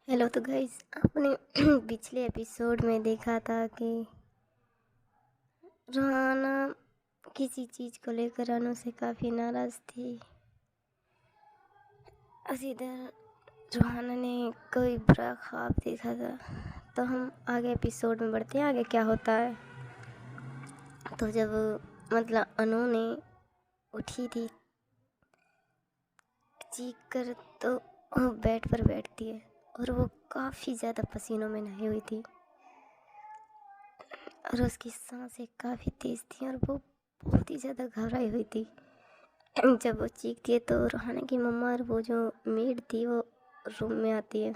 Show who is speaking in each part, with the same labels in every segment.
Speaker 1: Hello. तो guys, आपने पिछले एपिसोड में देखा था कि रोहाना किसी चीज़ को लेकर अनु से काफ़ी नाराज़ थी। और इधर रोहाना ने कोई बुरा ख्वाब देखा था। तो हम आगे एपिसोड में बढ़ते हैं, आगे क्या होता है। तो जब मतलब अनु ने उठी थी चीख कर, तो वो बेड पर बैठती है और वो काफ़ी ज़्यादा पसीनों में नहाई हुई थी और उसकी सांसें काफ़ी तेज़ थी और वो बहुत ही ज़्यादा घबराई हुई थी। जब वो चीखती है तो रोहाना की मम्मा और वो जो मेड थी वो रूम में आती है।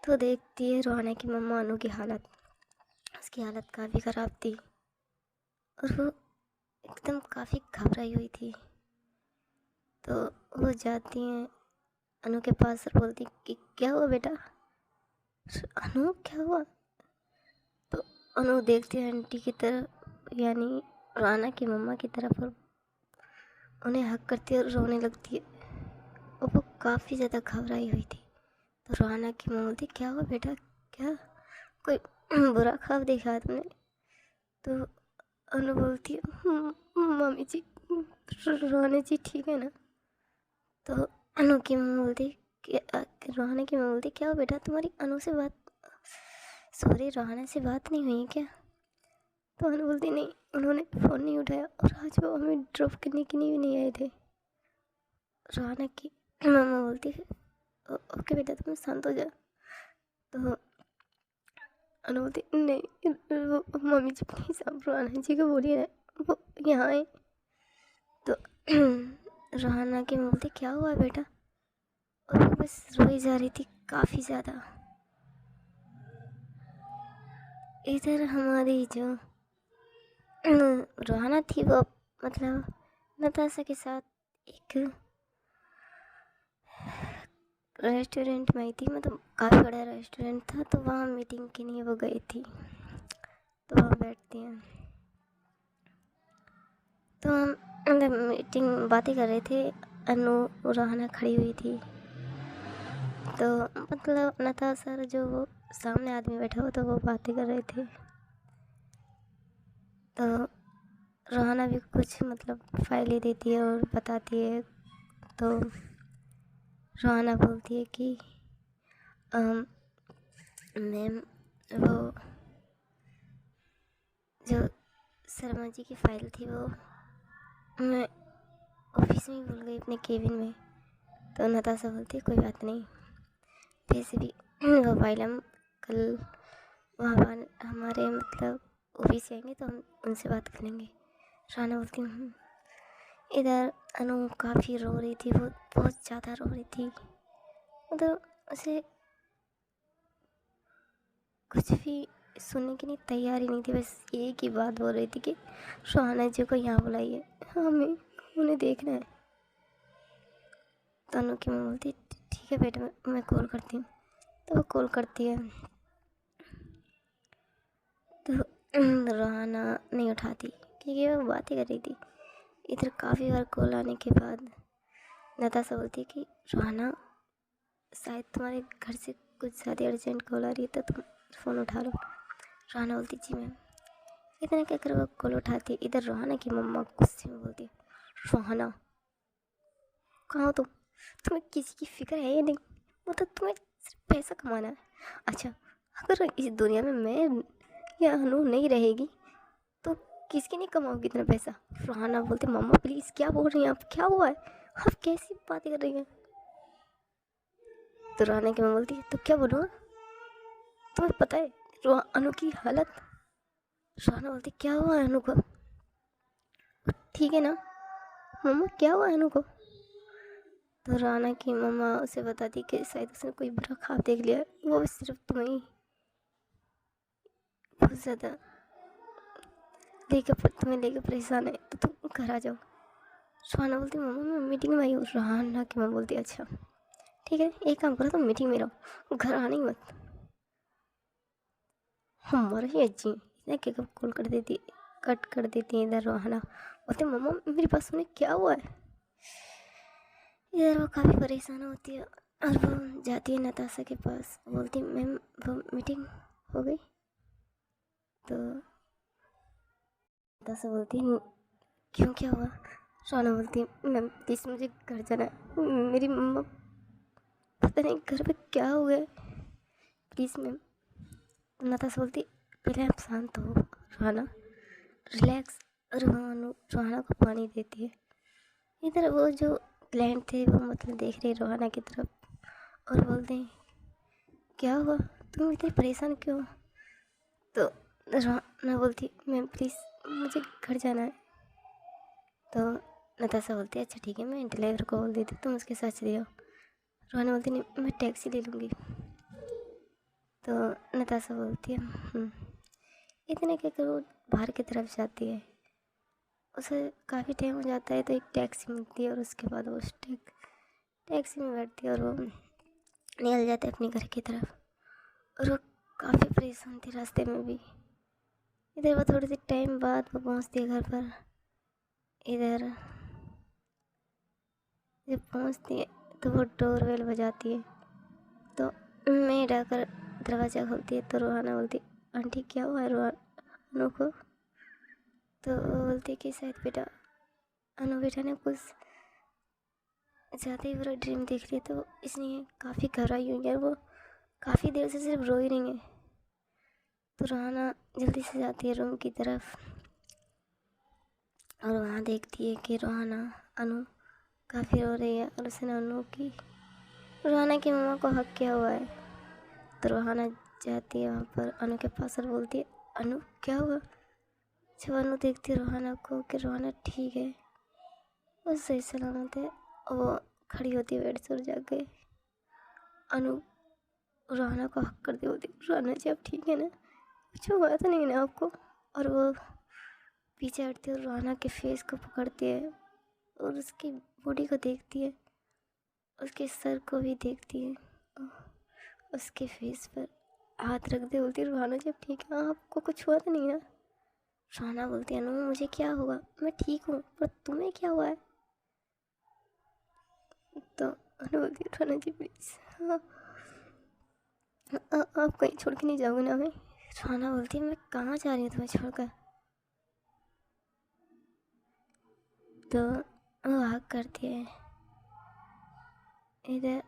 Speaker 1: तो देखती है रोहाना की मम्मा अनु की हालत, उसकी हालत काफ़ी ख़राब थी और वो एकदम काफ़ी घबराई हुई थी। तो वो जाती हैं अनु के पास और बोलती कि क्या हुआ बेटा, अनु क्या हुआ। तो अनु देखती है आंटी की तरफ, यानी रोहाना की मम्मा की तरफ, और उन्हें हक करती है और रोने लगती है और वो काफ़ी ज़्यादा घबराई हुई थी। तो रोहाना की मम्मी बोलती क्या हुआ बेटा, क्या कोई बुरा ख्वाब देखा है तुमने। तो अनु बोलती है मम्मी जी, रोहाना जी ठीक है ना। तो अनु की मम्मी बोलती रोहाना की मम्मी बोलती क्या हुआ बेटा, तुम्हारी अनु से बात, सॉरी रोहाना से बात नहीं हुई क्या। तो अनु बोलती नहीं, उन्होंने फ़ोन नहीं उठाया और आज वो हमें ड्रॉप करने के लिए भी नहीं आए थे। रोहाना की मम्मा बोलती है ओके बेटा तुम शांत हो जा। तो अनु बोलती नहीं, वो मम्मी जी प्लीज़ आप रोहाना जी को बोलिए ना वो यहाँ आए। तो रोहाना की मम्मी बोलती क्या हुआ बेटा, और वो बस रोई जा रही थी काफ़ी ज़्यादा। इधर हमारी जो रोहाना थी वो मतलब नताशा के साथ एक रेस्टोरेंट में आई थी, मतलब काफ़ी बड़ा रेस्टोरेंट था। तो वहाँ मीटिंग के लिए वो गई थी। तो वहाँ बैठती हैं तो हम अंदर मीटिंग बातें कर रहे थे। अनु रोहाना खड़ी हुई थी। तो मतलब नताशा और जो वो सामने आदमी बैठा हुआ था वो बातें कर रहे थे। तो रोहाना भी कुछ मतलब फाइलें देती है और बताती है। तो रोहाना बोलती है कि मैम वो जो शर्मा जी की फ़ाइल थी वो मैं ऑफिस में ही भूल गई अपने केबिन में। तो नताशा बोलती है कोई बात नहीं, वैसे भी वो फाइल हम कल वहाँ हमारे मतलब ऑफिस से आएंगे तो हम उनसे बात कर लेंगे। राना बोलती हूँ। इधर अनु काफ़ी रो रही थी, वो बहुत ज़्यादा रो रही थी। मतलब उसे कुछ भी सुनने के लिए तैयार ही नहीं थी, बस एक ही बात बोल रही थी कि रोहाना जी को यहाँ बुलाइए, हमें उन्हें देखना है। तो अनु की मम्मी बोलती ठीक है बेटा, मैं कॉल करती हूँ। तो वो कॉल करती है तो रोहाना नहीं उठाती क्योंकि वो बातें कर रही थी। इधर काफ़ी बार कॉल आने के बाद नताशा बोलती है कि रोहाना शायद तुम्हारे घर से कुछ ज़्यादा अर्जेंट कॉल आ रही है तो तुम फ़ोन उठा लो। रोहाना बोलती जी मैम। इतना क्या कर वो कॉल उठाती है। इधर रोहाना की मम्मा गुस्से में बोलती है रोहाना कहाँ हो तुम, तुम्हें किसी की फिक्र है या नहीं, मतलब तुम्हें सिर्फ पैसा कमाना है। अच्छा, अगर इस दुनिया में मैं या अनु नहीं रहेगी तो किसके नहीं कमाओगी इतना पैसा। रोहाना बोलते मम्मा प्लीज़ क्या बोल रही हैं आप, क्या हुआ है, आप कैसी बातें कर रही हैं। तो रोहाना की मम्मा बोलती है तो क्या बोलूँ, तुम्हें पता है अनु की हालत। रोहाना बोलती क्या हुआ है अनु को, ठीक है ना मम्मा, क्या हुआ है अनु को। तो रोहाना की मम्मा उसे बताती कि शायद उसने कोई बुरा ख्वाब देख लिया, वो सिर्फ तुम्हें बहुत ज़्यादा तुम्हें लेकर परेशान है तो तुम घर आ जाओ। रोहाना बोलती मम्मा मैं मीटिंग में आई हूँ। रोहाना की मम्मा बोलती अच्छा ठीक है, एक काम करो तुम मीटिंग में रहो, घर आने ही मत। हमारा ही अज्जी इतना क्या कॉल कर देती, कट कर देती है। इधर रोहाना बोलते मम्मा मेरे पास में क्या हुआ है। इधर वो काफ़ी परेशान होती है और वो जाती है नताशा के पास, बोलती मैम वो मीटिंग हो गई। तो नताशा बोलती क्यों, क्या हुआ? रोना बोलती मैम प्लीज़ मुझे घर जाना है, मेरी मम्मा पता नहीं घर पे क्या हुआ है, प्लीज़ मैम। नताशा बोलती पहले आप शांत हो रोहाना, रिलैक्स। रोहाना को पानी देती है। इधर वो जो क्लाइंट थे वो मतलब देख रहे रोहाना की तरफ और बोलते हैं क्या हुआ, तुम इतनी परेशान क्यों हो? तो रोहाना बोलती मैम प्लीज़ मुझे घर जाना है। तो नताशा बोलती है अच्छा ठीक है, मैं ड्राइवर को बोल देती तुम उसके साथ चले जाओ। रोहाना बोलती नहीं मैं टैक्सी ले लूँगी। तो नताशा बोलती है इतने के वो बाहर की तरफ जाती है। उसे काफ़ी टाइम हो जाता है तो एक टैक्सी मिलती है और उसके बाद वो उस टैक्सी में बैठती है और वो निकल जाते हैं अपने घर की तरफ। और वो काफ़ी परेशान थी रास्ते में भी। इधर वो थोड़ी सी टाइम बाद वो पहुंचती है घर पर। इधर जब पहुंचती है तो वो डोर बेल बजाती है। तो मेड आकर दरवाज़ा खोलती है। तो रोहाना बोलती आंटी क्या हुआ है अनु को? तो वो बोलती कि शायद बेटा अनु बेटा ने कुछ ज़्यादा ही बुरा ड्रीम देख लिया, तो इसलिए काफ़ी घबराई हुई है। वो काफ़ी देर से सिर्फ रो ही रही है। तो रोहाना जल्दी से जाती है रूम की तरफ और वहाँ देखती है कि रोहाना अनु काफ़ी रो रही है और उसने अनु की रोहाना की मम्मा को हक किया हुआ है। तो रोहाना जाती है वहाँ पर अनु के पास और बोलती है अनु क्या हुआ? जब अनु देखती है रोहाना को कि रोहाना ठीक है, वो सही सलामत है, वो खड़ी होती है बेड से और जाके अनु रोहाना को हक कर दी, बोलती रोहाना जी आप ठीक है ना, कुछ हुआ तो नहीं ना आपको? और वो पीछे हटती है और रोहाना के फेस को पकड़ती है और उसकी बॉडी को देखती है, उसके सर को भी देखती है, उसके फेस पर हाथ रख दे, बोलती रोहाना जी आप ठीक है, आपको कुछ हुआ तो नहीं ना? रोहाना बोलती है अनु मुझे क्या होगा, मैं ठीक हूँ, पर तुम्हें क्या हुआ है? तो अनु बोलती है रोहाना जी प्लीज़ हाँ आप कहीं छोड़ के नहीं जाओगे ना हमें? रोहाना बोलती है मैं कहाँ जा रही हूँ तुम्हें छोड़कर? तो वो आग करती है। इधर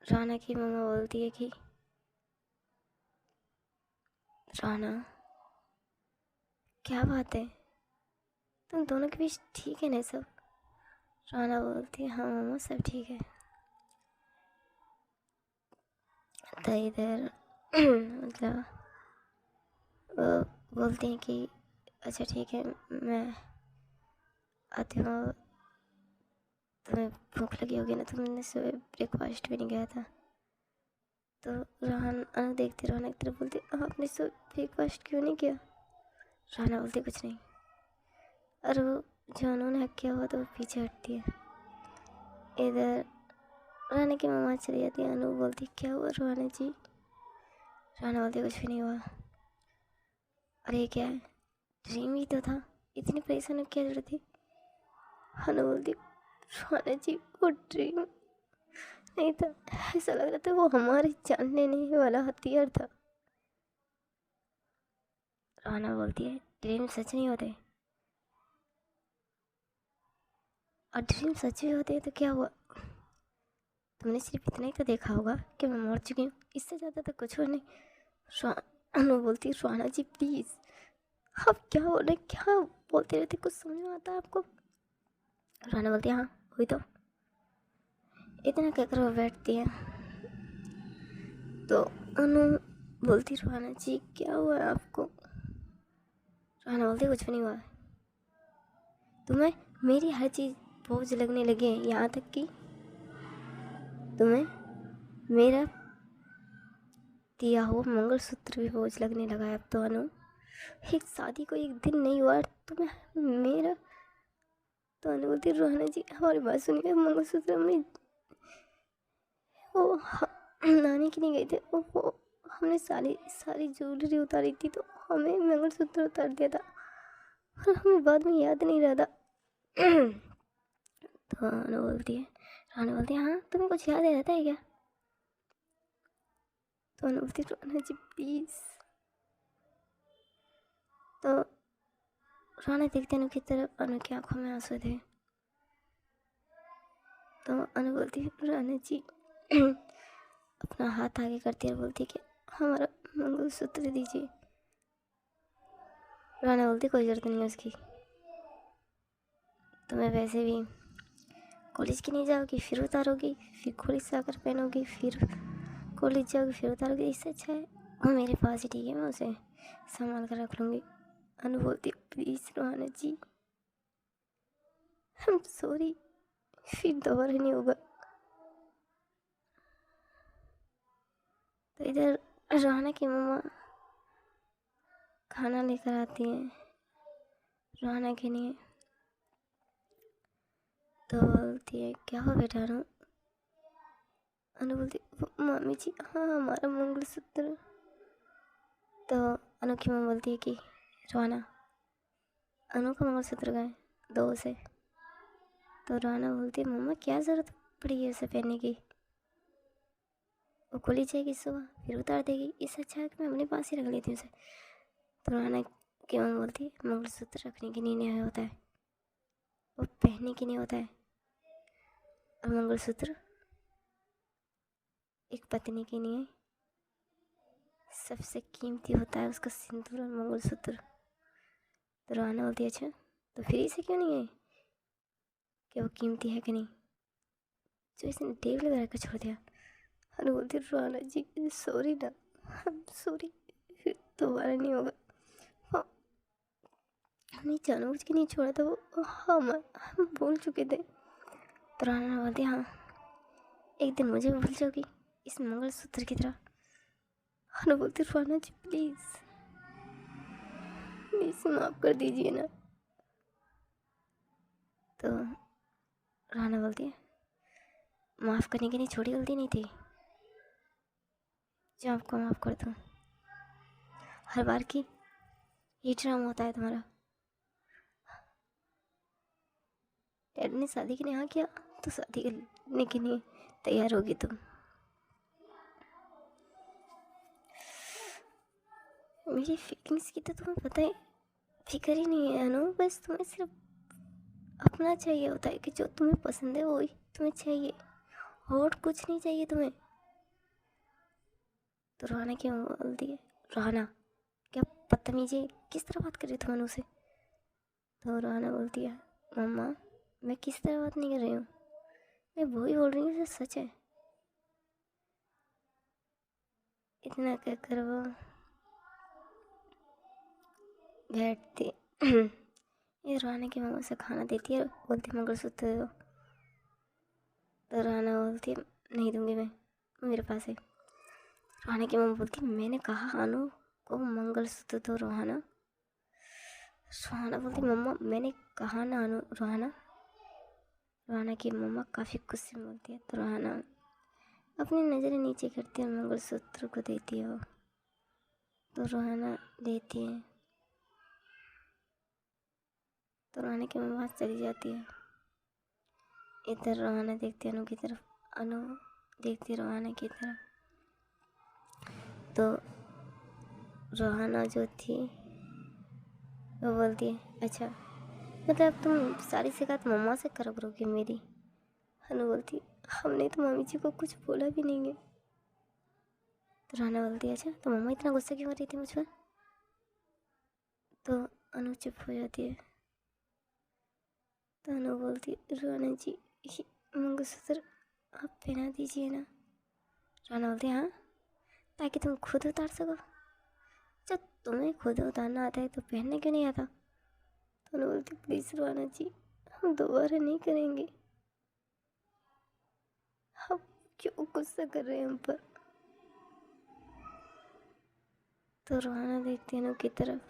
Speaker 1: रोहाना की मम्मा बोलती है कि रोहाना क्या बात है, तुम दोनों के बीच ठीक है ना सब? रोहाना बोलती है हाँ मम्मा सब ठीक है। तो इधर मतलब वो बोलते हैं कि अच्छा ठीक है मैं आती हूँ, तुम्हें भूख लगी होगी ना, तुमने सुबह ब्रेकफास्ट भी नहीं किया था। तो अनु देखती रोहाना की तरफ, बोलती आपने सुबह ब्रेकफास्ट क्यों नहीं किया? रोहाना बोलती कुछ नहीं। और वो जो उन्होंने हक किया हुआ तो वो पीछे हटती है। इधर रोहाना की मम्मा चली जाती है। अनु बोलती क्या हुआ रोहाना जी? रोहाना बोलती कुछ भी नहीं हुआ। अरे क्या है, ड्रीम ही तो था, इतनी परेशान क्या जरूरत थी? अनु बोलती रोहाना जी वो ड्रीम नहीं था, ऐसा लग रहा था वो हमारी जान लेने वाला हथियार था। रोहाना बोलती है ड्रीम सच नहीं होते, और ड्रीम सच भी होते हैं तो क्या हुआ? तुमने सिर्फ इतना ही तो देखा होगा कि मैं मर चुकी हूँ, इससे ज़्यादा तो कुछ हो नहीं। अनु बोलती रोहाना जी प्लीज़ आप क्या बोल रहे, क्या बोलते रहते, कुछ समझ में आता है आपको? रोहाना बोलती है हाँ वही तो। इतना कहकर वो बैठती है। तो अनु बोलती रोहाना जी क्या हुआ है आपको? रोहाना बोलती कुछ भी नहीं हुआ। तुम्हें मेरी हर चीज़ बोझ लगने लगी है, यहाँ तक कि तुम्हें मेरा दिया हुआ मंगलसूत्र भी बोझ लगने लगा है अब तो। अनु एक शादी को एक दिन नहीं हुआ तुम्हें मेरा। तो अनु बोलती रोहाना जी हमारी बात सुनिए, मंगलसूत्र हमने वो नानी के लिए गए थे, वो हमने सारी सारी ज्वेलरी उतारी थी तो हमें मंगलसूत्र उतार दिया था और हमें बाद में याद नहीं रहा था। तो अनु बोलती है हाँ तुम्हें कुछ याद रहता है क्या? तो अनु बोलती रोहना जी प्लीज़। तो रोहना देखती अनु की तरफ, अनु की आंखों में आंसू थे। तो अनु बोलती रोहना जी अपना हाथ आगे करती है और बोलती कि हमारा मंगलसूत्र दीजिए। रोहना बोलती कोई ज़रूरत नहीं है उसकी, तुम्हें वैसे भी कॉलेज की नहीं जाओगी फिर उतारोगी, फिर कॉलेज से आकर पहनोगी, फिर कॉलेज जाओगी फिर उतारोगी, इससे अच्छा है वो मेरे पास ही ठीक है, मैं उसे संभाल कर रख लूँगी। अनु बोलती प्लीज़ रोहना जी, हम सॉरी, फिर दोबारा नहीं होगा। तो इधर रोहना की मम्मा खाना लेकर आती हैं रोहना के लिए। तो बोलती है क्या हो बेटा अनु? अनु बोलती मामी जी हाँ हमारा मंगलसूत्र। तो अनु की मम्मा बोलती है कि रोहना अनु का मंगलसूत्र कहाँ है, दो उसे। तो रोहना बोलती है मम्मा क्या ज़रूरत पड़ी है उसे पहनने की, वो कॉलेज जाएगी सुबह फिर उतार देगी, इससे अच्छा है कि मैं अपने पास ही रख लेती हूँ उसे। तो रोहना की मम्मा बोलती है मंगलसूत्र रखने के लिए नहीं होता है, वो पहनने के लिए होता है। और मंगलसूत्र एक पत्नी के लिए सबसे कीमती होता है, उसका सिंदूर और मंगलसूत्र। तो रोहना बोलती है अच्छा तो फिर इसे क्यों नहीं है कि वो कीमती है कि नहीं, जो इसने टेबल लगा कर छोड़ दिया। अनु बोलती रोहना जी सॉरी ना, हम सॉरी, फिर दोबारा नहीं होगा, हाँ हमने जानबूझ के नहीं छोड़ा था वो, हम भूल चुके थे। तो रोहना बोलती हाँ एक दिन मुझे भी भूल जाओगी इस मंगलसूत्र की तरह। अनु बोलती रोहना जी प्लीज़ प्लीज़ माफ़ कर दीजिए ना। तो रोहना बोलती है माफ़ करने की नहीं छोटी गलती नहीं थी जो आपको माफ़ कर दूँ, हर बार की ये ड्रामा होता है तुम्हारा। डैड ने शादी के लिए हाँ किया तो शादी करने के लिए तैयार होगी तुम। मेरी फीलिंग्स की तो तुम्हें पता है फिक्र ही नहीं है अनु, बस तुम्हें सिर्फ अपना चाहिए होता है कि जो तुम्हें पसंद है वही तुम्हें चाहिए और कुछ नहीं चाहिए तुम्हें। तो रोहना क्यों बोलती है रोहना क्या बदतमीजी किस तरह बात कर रही हो तुम अनु से। तो रोहना बोलती है मम्मा मैं किस तरह बात नहीं कर रही हूँ, मैं वही बोल रही हूँ जो सच है। इतना कहकर वो बैठती ये रोहना की मम्मा से खाना देती है, बोलती मंगलसूत्र दे दो। तो रोहना बोलती है नहीं दूंगी मैं, मेरे पास है। रोहना की मम्मा बोलती मैंने कहा अनु को मंगलसूत्र दो रोहना। रोहना बोलती मम्मा मैंने कहा ना अनु रोहना। रोहना की मम्मा काफ़ी गुस्से में बोलती है। तो रोहना अपनी नज़रें नीचे करती है और मंगलसूत्र को देती है वो। तो रोहना देती है तो रोहना की मम्मा चली जाती है। इधर रोहना देखती है अनु की तरफ, अनु देखती है रोहना की तरफ। तो रोहना जो थी वो बोलती है अच्छा मतलब तुम सारी शिकायत मम्मा से करो करोगी मेरी। अनु बोलती हमने तो मम्मी जी को कुछ बोला भी नहीं है। तो रोहना बोलती है अच्छा तो मम्मा इतना गुस्सा क्यों कर रही थी मुझ पर। तो अनु चुप हो जाती है। तो अनु बोलती रोहना जी ये मंगलसूत्र आप पहना दीजिए ना। रोहना बोलती हाँ ताकि तुम खुद उतार सको, जब तुम्हें खुद उतारना आता है तो पहनने क्यों नहीं आता। तो अनु बोलती प्लीज़ रोहना जी हम दोबारा नहीं करेंगे, आप क्यों गुस्सा कर रहे हैं हम पर। तो रोहना देखती है अनु की तरफ,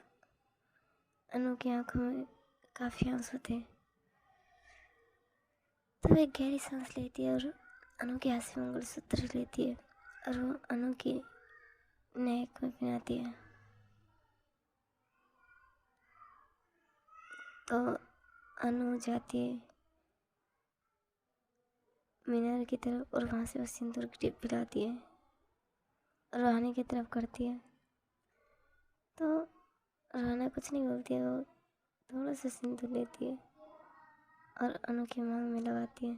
Speaker 1: अनु की आंखों में काफ़ी आंसू थे। तो वह गहरी सांस लेती है और अनु के हाथ से मंगलसूत्र लेती है और वो अनु की नेक में पहनाती है। तो अनु जाती है मीनार की तरफ और वहाँ से वो सिंदूर की टिप पिलाती है। रोहानी की तरफ करती है। तो रोहाना कुछ नहीं बोलती है, वो थोड़ा सा सिंदूर लेती है और अनु की मांग में लगाती है।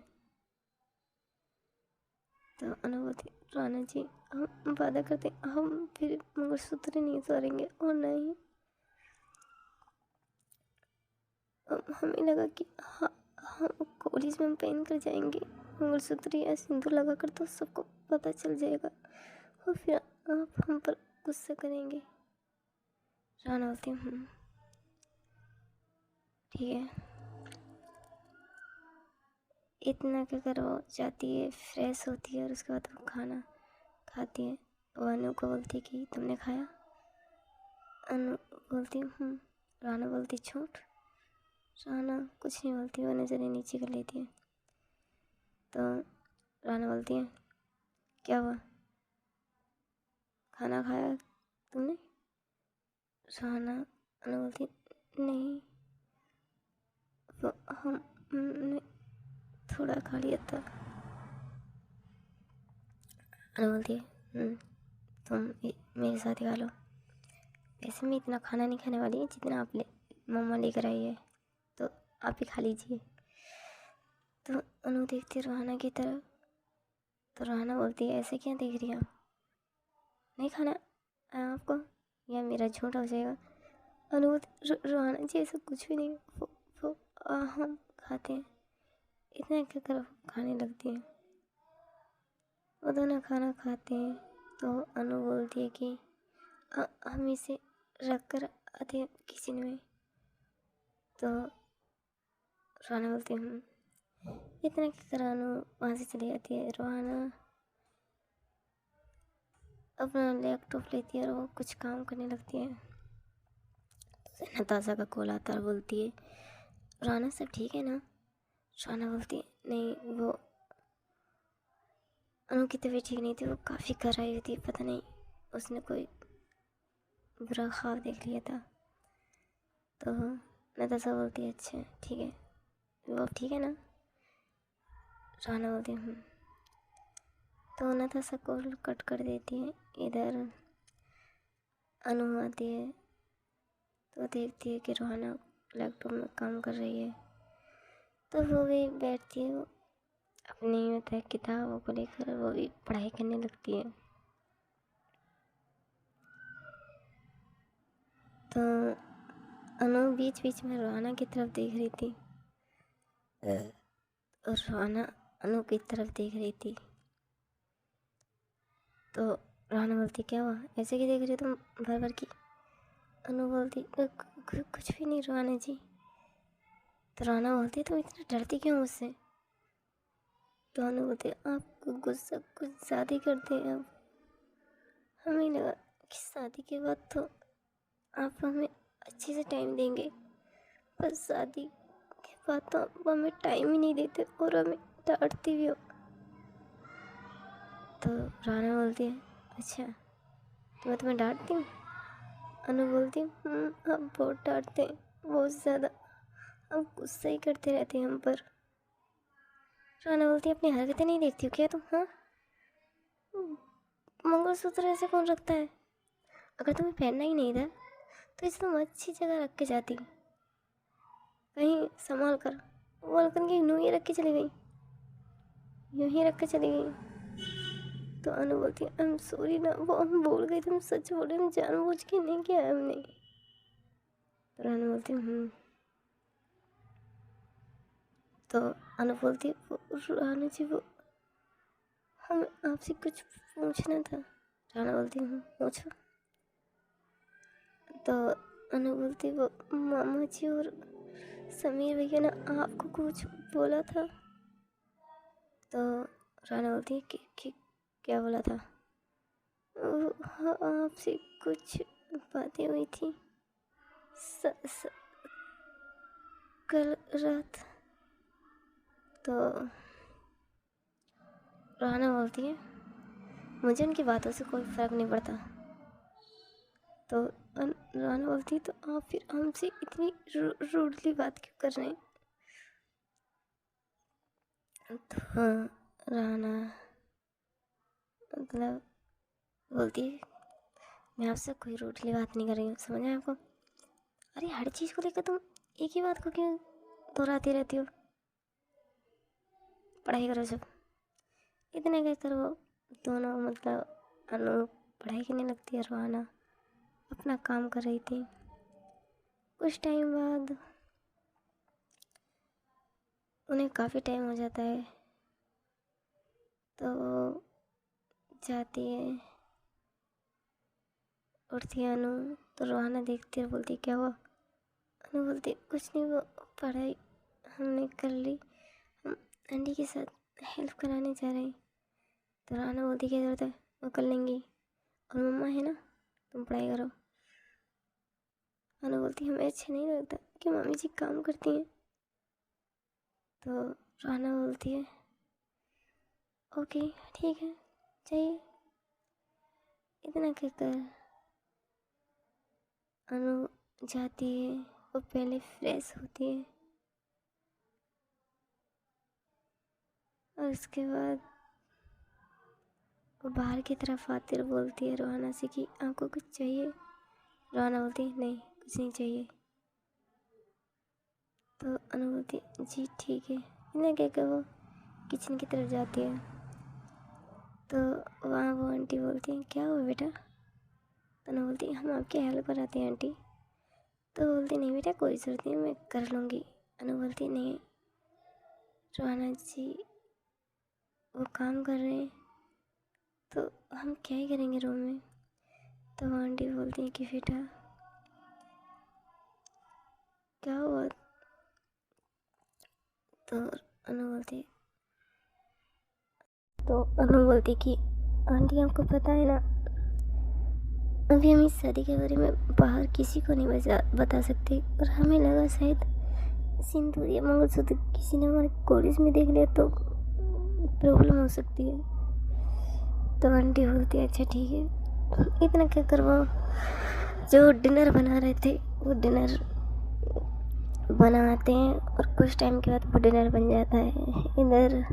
Speaker 1: तो अनु बोलती है, रोहाना जी हम वादा करते हैं हम फिर मंगलसूत्र नहीं उतारेंगे और नहीं हमें लगा कि हाँ हम कॉलेज में हम पहन कर जाएंगे मंगलसूत्र या सिंदूर लगा कर, तो सबको पता चल जाएगा और फिर आप हम पर गुस्सा करेंगे। राना बोलती हूँ ठीक है। इतना कहकर वो जाती है, फ्रेश होती है और उसके बाद वो खाना खाती है। वो अनु को बोलती है कि तुमने खाया? अनु बोलती हूँ। राना बोलती झूठ। राना कुछ नहीं बोलती, वो नज़रें नीचे कर लेती है। तो राना बोलती है क्या हुआ, खाना खाया तुमने? राना अनु बोलती नहीं, वो हमने थोड़ा खा लिया था। अनु बोलती है तुम मेरे साथ ही खा लो, वैसे मैं इतना खाना नहीं खाने वाली है जितना आप मम्मा लेकर आई है, तो आप ही खा लीजिए। तो अनु देखती है रोहाना की तरफ। तो रोहाना बोलती है ऐसे क्या देख रही हैं आप, नहीं खाना आपको या मेरा झूठ हो जाएगा? अनु बोलती रोहाना जी ऐसा कुछ भी नहीं, वो हम खाते हैं। इतना क्या कर खाने लगती है। वो दोनों खाना खाते हैं। तो अनु बोलती है कि हम इसे रख कर आते हैं किचन में। तो रोहाना बोलती हूँ। इतना क्या कर अनु वहाँ से चली जाती है। रोहाना अपना लैपटॉप लेती है और वो कुछ काम करने लगती है। तो नताशा का कॉल आता है, बोलती है रोहाना सब ठीक है ना? रोहाना बोलती है नहीं, वो अनु की तबीयत ठीक नहीं थी, वो काफ़ी कर आई हुई थी, पता नहीं उसने कोई बुरा ख्वाब देख लिया था। तो नताशा बोलती है अच्छा ठीक है, वो ठीक है ना? रोहाना बोलती है तो नताशा कॉल कट कर देती है। इधर अनु आती है तो देखती है कि रोहाना लैपटॉप में काम कर रही है। तो वो भी बैठती है, वो अपनी मतलब किताबों को लेकर वो भी पढ़ाई करने लगती है। तो अनु बीच बीच में रोहाना की तरफ देख रही थी और रोहाना अनु की तरफ देख रही थी। तो रोहाना बोलती क्या हुआ, ऐसे की देख रही हो तुम भर भर की? अनु बोलती कुछ भी नहीं रोहाना जी। तो रोहाना बोलती तुम इतना डरती क्यों मुझसे? तो अनु बोलती आपको गुस्सा कुछ ज़्यादा करते हैं अब, हमें लगा कि शादी के बाद तो आप हमें अच्छे से टाइम देंगे, पर शादी के बाद तो आप हमें टाइम ही नहीं देते और हमें डांटती भी हो। तो राना बोलती है अच्छा तो मैं तुम्हें डांटती हूँ? अनु बोलती हम बहुत डांटते हैं, बहुत ज़्यादा, हम गुस्सा ही करते रहते हैं हम पर। राना बोलती है अपनी हरकतें नहीं देखती हो क्या तुम? हाँ, मंगलसूत्र ऐसे कौन रखता है? अगर तुम्हें पहनना ही नहीं था तो इसे तुम अच्छी जगह रख के जाती, कहीं संभाल कर। वो लड़कन की यूँ ही रख के चली गई, यूँ ही रख के चली गई। तो अनु बोलती है आई एम सॉरी ना, वो हम भूल गए थे, हम सच बोले, हम जानबूझ के नहीं किया हमने। तो अनु बोलती तो अनु बोलती रानू जी वो हम आपसे कुछ पूछना था। राना बोलती पूछो। तो अनु बोलती वो मामा जी और समीर भैया ने आपको कुछ बोला था? तो राना बोलती है कि क्या बोला था? हाँ आपसे कुछ बातें हुई थी कल रात। तो राना बोलती है मुझे उनकी बातों से कोई फ़र्क नहीं पड़ता। तो राना बोलती है तो आप फिर हमसे इतनी रूडली बात क्यों कर रहे हैं? तो राना मतलब बोलती है मैं आपसे कोई रूडली बात नहीं कर रही हूँ, समझ आया आपको? अरे हर चीज़ को लेकर तुम एक ही बात को क्यों दोहराती रहती हो? पढ़ाई करो सब। इतने कहकर वो दोनों मतलब अनु पढ़ाई करने लगती है, रोहाना अपना काम कर रही थी। कुछ टाइम बाद उन्हें काफ़ी टाइम हो जाता है तो वो जाती है, उठती है अनु तो रोहाना देखती है और बोलती क्या हुआ? अनु बोलती कुछ नहीं, वो पढ़ाई हमने कर ली, हम आंटी के साथ हेल्प कराने जा रहे हैं। तो रोहाना बोलती क्या ज़रूरत है, वो कर लेंगी और मम्मा है ना, तुम पढ़ाई करो। अनु बोलती हमें अच्छा नहीं लगता कि मम्मी जी काम करती हैं। तो रोहाना बोलती है ओके ठीक है चाहिए। इतना कहकर अनु जाती है, वो पहले फ्रेश होती है और उसके बाद वो बाहर की तरफ आती है और बोलती है रोहाना से कि आपको कुछ चाहिए? रोहाना बोलती है नहीं कुछ नहीं चाहिए। तो अनु बोलती जी ठीक है। इन्हें कहकर वो किचन की तरफ जाती है तो वहाँ वो आंटी बोलती हैं क्या हुआ बेटा? तो अनु बोलती हम आपकी हेल्प कराते हैं आंटी। तो बोलती नहीं बेटा कोई ज़रूरत नहीं, मैं कर लूँगी। अनु बोलती नहीं रोहाना जी वो काम कर रहे हैं तो हम क्या ही करेंगे रूम में। तो वो आंटी बोलती है कि बेटा क्या हुआ? तो अनु बोलती कि आंटी आपको पता है ना, अभी हम इस शादी के बारे में बाहर किसी को नहीं बता सकते और हमें लगा शायद सिंदूर या मंगलसूत्र किसी ने हमारे कॉलेज में देख लिया तो प्रॉब्लम हो सकती है। तो आंटी बोलती है अच्छा ठीक है। इतना कहकर वो जो डिनर बना रहे थे वो डिनर बनाते हैं और कुछ टाइम के बाद वो डिनर बन जाता है। इधर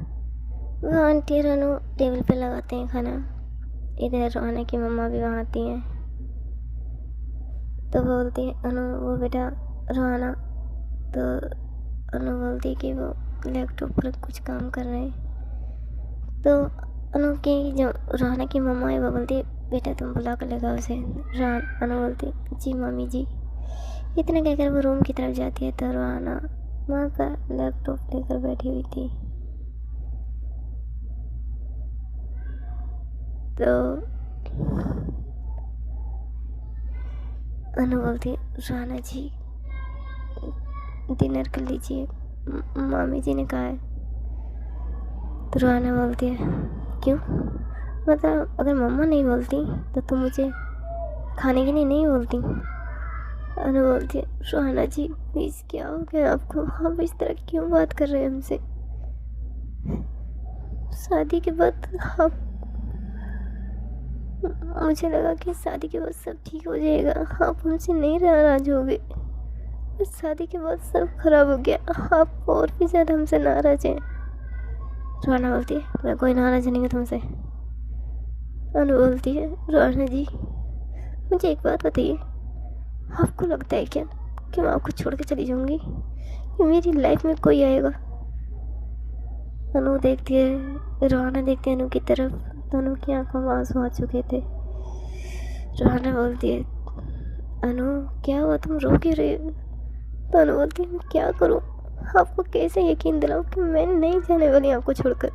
Speaker 1: वो आंटी और अनु टेबल पे लगाते हैं खाना, इधर रोहाना की मम्मा भी वहाँ आती हैं। तो बोलती है अनु वो बेटा रोहाना, तो अनु बोलती है कि वो लैपटॉप पर कुछ काम कर रहे हैं। तो अनु की जो रोहाना की मम्मा है वो बोलती है बेटा तुम बुला कर लेगा उसे। अनु बोलती जी मम्मी जी। इतना कहकर वो रूम की तरफ जाती है तो रोहाना वहाँ पर लैपटॉप लेकर बैठी हुई थी। तो अनु बोलती रोहाना जी डिनर कर लीजिए, मामी जी ने कहा है। तो रोहाना बोलती है क्यों, मतलब अगर मम्मा नहीं बोलती तो तुम मुझे खाने के लिए नहीं बोलती? अनु बोलती है रोहाना जी प्लीज़ क्या हो गया आपको, आप इस तरह क्यों बात कर रहे हैं हमसे? शादी के बाद आप, मुझे लगा कि शादी के बाद सब ठीक हो जाएगा, आप हमसे नहीं नाराज हो गए। शादी के बाद सब खराब हो गया, आप और भी ज़्यादा हमसे नाराज हैं। रोहाना बोलती है मैं कोई नाराज नहीं हूँ तुमसे। अनु बोलती है रोहाना जी मुझे एक बात बताइए, आपको लगता है क्या कि मैं आपको छोड़ के चली जाऊँगी कि मेरी लाइफ में कोई आएगा? अनु देखती है, रोहाना देखती है अनु की तरफ, तो अनु की आंखों में आंसू आ चुके थे। रोहाना बोलती है अनु क्या हुआ, तुम रो क्यों रही हो? तो अनु बोलती है क्या करूं, आपको कैसे यकीन दिलाऊं कि मैं नहीं जाने वाली आपको छोड़कर।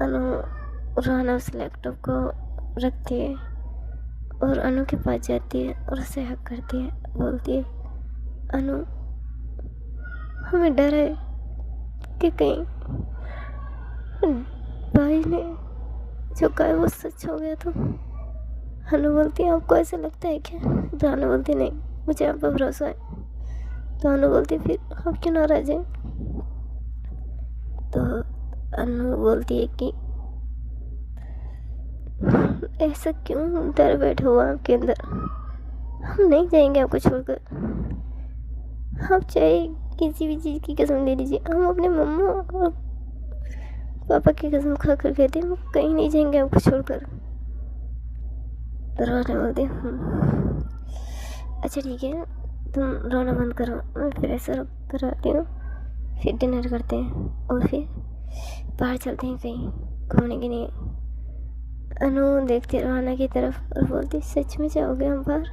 Speaker 1: अनु रोहाना उस लैपटॉप को रखती है और अनु के पास जाती है और उसे हक करती है, बोलती है अनु हमें डर है कि कहीं भाई ने जो कहा है वो सच हो गया तो। अनु बोलती है आपको ऐसा लगता है क्या? तो अनु बोलती नहीं मुझे आप पर भरोसा है। तो अनु बोलती फिर आप क्यों नाराज हैं? तो अनु बोलती है कि ऐसा क्यों डर बैठा हुआ आपके अंदर, हम नहीं जाएंगे आपको छोड़कर। आप चाहे किसी भी चीज़ की कसम ले लीजिए, हम अपने मम्मा और पापा की कसम खा कर कहती हम कहीं नहीं जाएंगे आपको छोड़कर। तो रोना बोलती अच्छा ठीक है, तुम रोना बंद करो, मैं फ्रेश कराती हूँ, फिर डिनर करते हैं और फिर बाहर चलते हैं कहीं घूमने के लिए। अनु देखती रोहाना की तरफ और बोलती सच में जाओगे हम बाहर?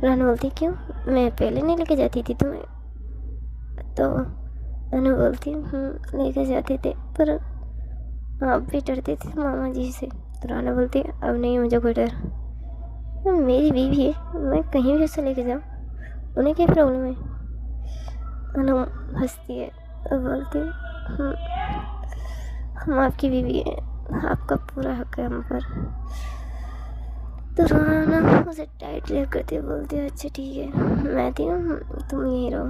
Speaker 1: रोहाना बोलती क्यों, मैं पहले नहीं लेके जाती थी तुम्हें? तो अनु बोलती लेके जाते थे पर आप भी डरते थे मामा जी से। तो रोहाना बोलती अब नहीं मुझे कोई डर, मेरी बीवी है, मैं कहीं भी उसे लेके जाऊँ, उन्हें क्या प्रॉब्लम है? अनु हंसती है और बोलती हम आपकी बीवी है, आपका पूरा हक है हम पर। तो रोहाना उसे टाइट लेकर करती बोलती है अच्छा ठीक है मैं आती हूँ, तुम यहीं रहो।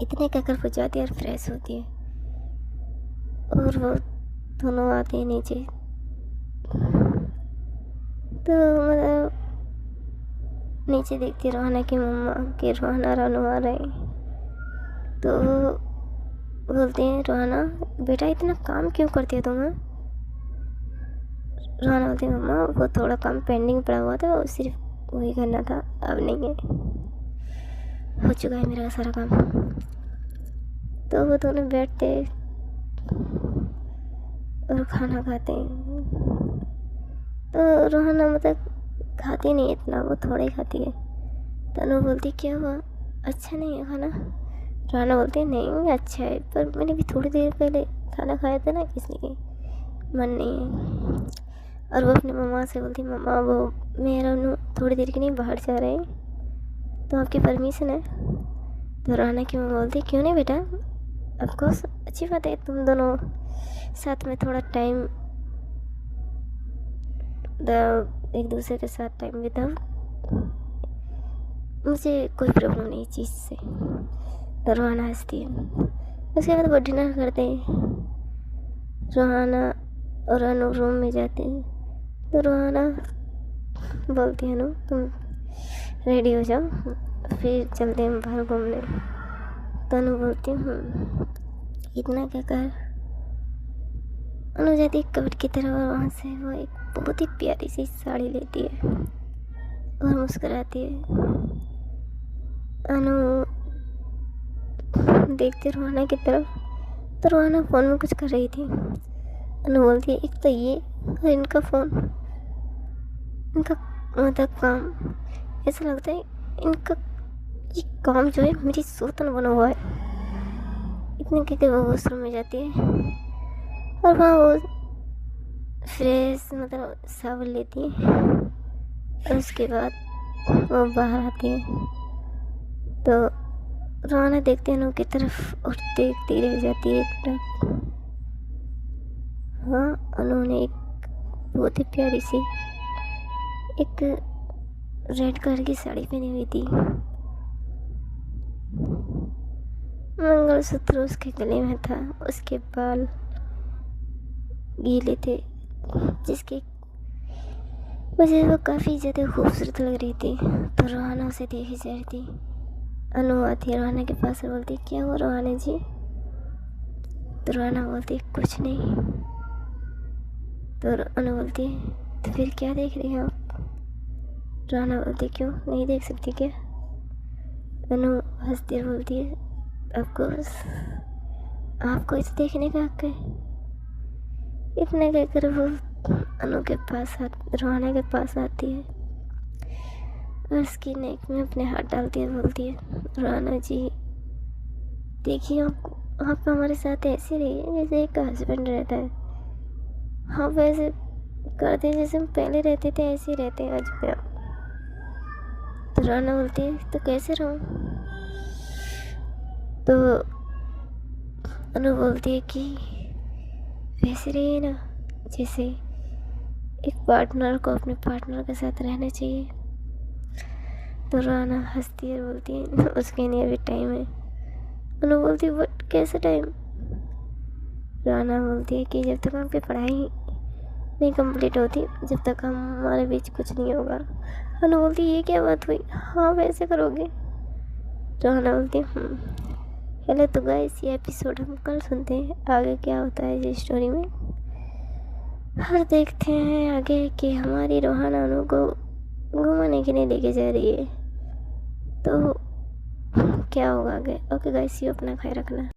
Speaker 1: इतने कहकर वो जाती है और फ्रेश होती है और वो दोनों आते हैं नीचे। तो मतलब नीचे देखती रोहाना की मम्मा के रोहाना रानू आ रहे हैं। तो बोलते हैं रोहाना बेटा इतना काम क्यों करती है तुम? रोहाना बोलती है मम्मा वो थोड़ा काम पेंडिंग पड़ा हुआ था, वो सिर्फ वही करना था, अब नहीं है, हो चुका है मेरा सारा काम। तो वो दोनों बैठते और खाना खाते हैं। तो रोहाना मतलब खाती नहीं इतना, वो थोड़ा ही खाती है। तनु बोलती क्या हुआ, अच्छा नहीं है खाना? रोहाना बोलती है नहीं अच्छा है, पर मैंने भी थोड़ी देर पहले खाना खाया था ना, इसलिए मन नहीं है। और वो अपनी मम्मा से बोलती मम्मा वो मेरा थोड़ी देर के लिए बाहर जा रहे हैं, तो आपकी परमिशन है? तो रोहाना की मम्मा बोलती क्यों नहीं बेटा, ऑफकोर्स अच्छी बात है, तुम दोनों साथ में थोड़ा टाइम एक दूसरे के साथ टाइम बिताओ, मुझे कोई प्रॉब्लम नहीं चीज़ से। तो रोहाना हंसती है। उसके बाद वो डिनर करते हैं। रोहाना और अनु रूम में जाते हैं। तो रोहाना बोलती है अनु तुम रेडी हो जाओ, फिर चलते हैं बाहर घूमने। तो अनु बोलती इतना क्या कर। अनु जाती है कबट की तरफ और वहाँ से वो एक बहुत ही प्यारी सी साड़ी लेती है और मुस्कुराती है। अनु देखते रोहाना की तरफ, तो रोहाना फ़ोन में कुछ कर रही थी। अनु बोलती है एक तो ये और इनका फ़ोन, इनका मतलब काम, ऐसा लगता है इनका ये काम जो है मेरी सोतन बना हुआ है। इतने कहते वो वॉशरूम में जाती है और वहाँ वो फ्रेश मतलब साबुन लेती है और उसके बाद वो बाहर आती है। तो रोहाना देखते हैं अनु की तरफ और देखती रह जाती है एक। हाँ अनु ने एक बहुत ही प्यारी सी एक रेड कलर की साड़ी पहनी हुई थी, मंगलसूत्र उसके गले में था, उसके बाल गीले थे जिसकी वजह से वो काफ़ी ज़्यादा खूबसूरत लग रही थी। तो रोहाना उसे देखी जा रही थी। अनु आती है रोहाना के पास और बोलती क्या हुआ रोहाना जी? तो रोहाना बोलती कुछ नहीं। तो अनु बोलती तो फिर क्या देख रही हैं आप? रोहाना बोलती क्यों नहीं देख सकती क्या? अनु हंसती बोलती है ऑफकोर्स आपको इसे देखने का हक है। इतने कहकर वो अनु के पास रोहाना के पास आती है और उसकी नेक में अपने हाथ डालती है, बोलती है रोहाना जी देखिए आप हमारे साथ ऐसे रहिए जैसे एक हस्बैंड रहता है, हाँ वैसे करते हैं जैसे हम पहले रहते थे ऐसे ही रहते हैं आज भी आप। तो रोहाना बोलती है तो कैसे रहूँ? तो अनु बोलती है कि वैसे रहिए ना जैसे एक पार्टनर को अपने पार्टनर के साथ रहना चाहिए। तो रोहाना हंसती है बोलती है उसके लिए अभी टाइम है। अनु बोलती है बट कैसे टाइम? रोहाना बोलती है कि जब तक आपकी पढ़ाई नहीं कंप्लीट होती, जब तक हमारे बीच कुछ नहीं होगा। अनु बोलती ये क्या बात हुई, हाँ वैसे करोगे? रोहाना बोलती चलो तो गाइस ये एपिसोड हम कल सुनते हैं, आगे क्या होता है इस स्टोरी में। और देखते हैं आगे कि हमारी रोहाना अनु को घुमाने के लिए लेके जा रही है तो क्या होगा आगे। ओके गाइस, ये अपना ख्याल रखना।